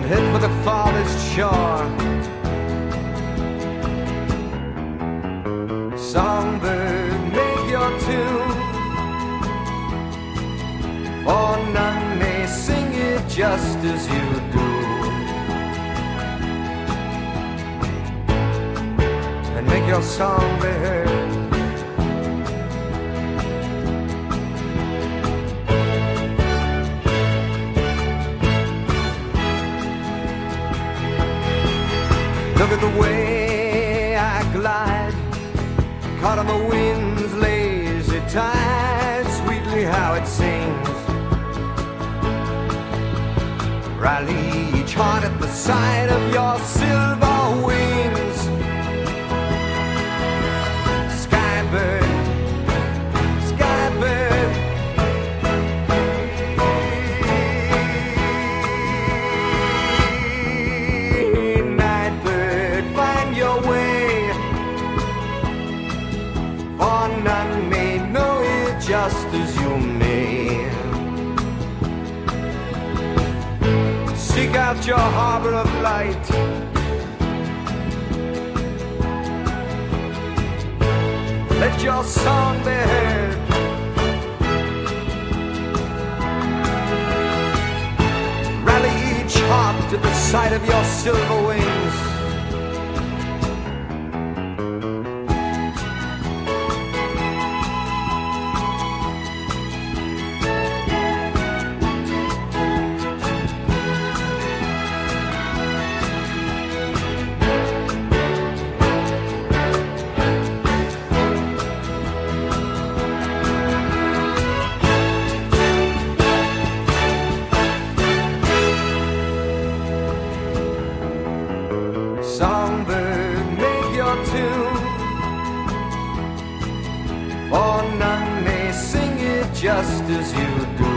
head for the farthest shore. Songbird, make your tune, for none may sing it just as you do. And make your song be heard. Look at the way I glide, caught on the wind's lazy tide, sweetly how it sings. Rally each heart at the sight of your silver wings. Skybird, skybird, nightbird, find your way, for none may know it just as you may. Seek out your harbor of light, let your song be heard. Rally each heart to the sight of your silver wings. Songbird, make your tune, for none may sing it just as you do.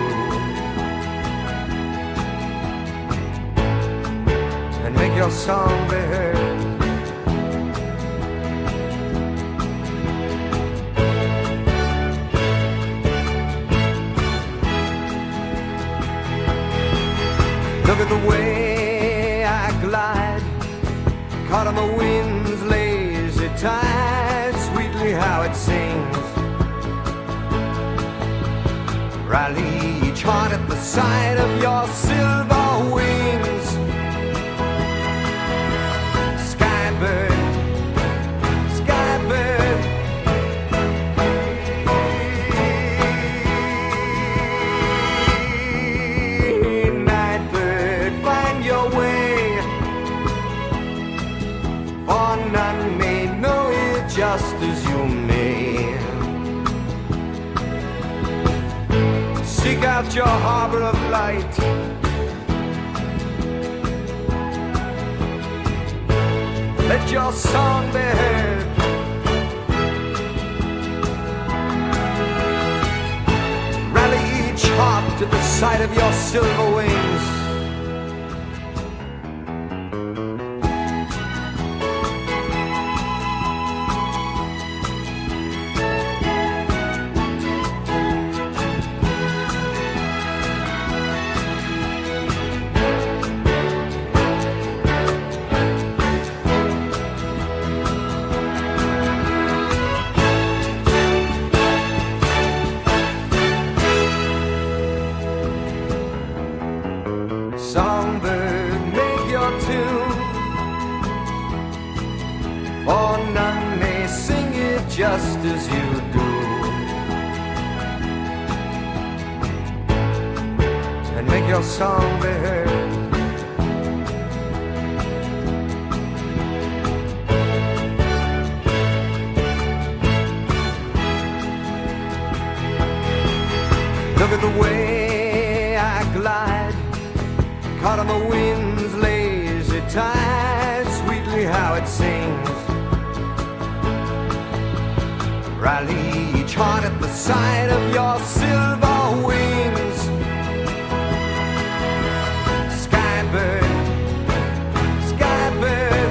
And make your song be heard. Look at the way I glide, caught on the wind's lazy tide, sweetly how it sings. Rally each heart at the sight of your silver wings. Skybird, skybird, nightbird, find your way, for none may know it just as you may. Seek out your harbor of light, let your song be heard. Rally each heart to the sight of your silver wings. Songbird, make your tune, for none may sing it just as you do. And make your song be heard. Look at the way I glide, caught on the wind's lazy tide, sweetly how it sings. Rally each heart at the sight of your silver wings. Skybird, skybird,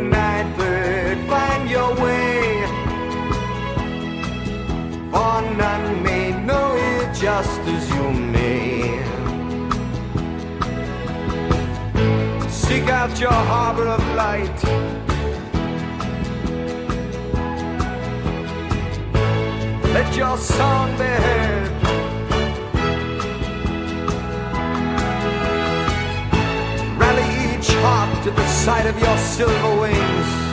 nightbird, find your way, for none lost as you may. Seek out your harbor of light. Let your song be heard. Rally each heart to the sight of your silver wings.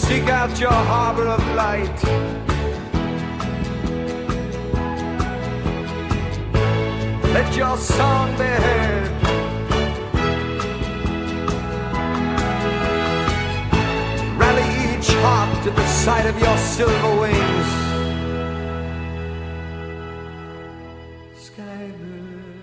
Seek out your harbor of light. Let your song be heard. Rally each heart to the sight of your silver wings. Skybird.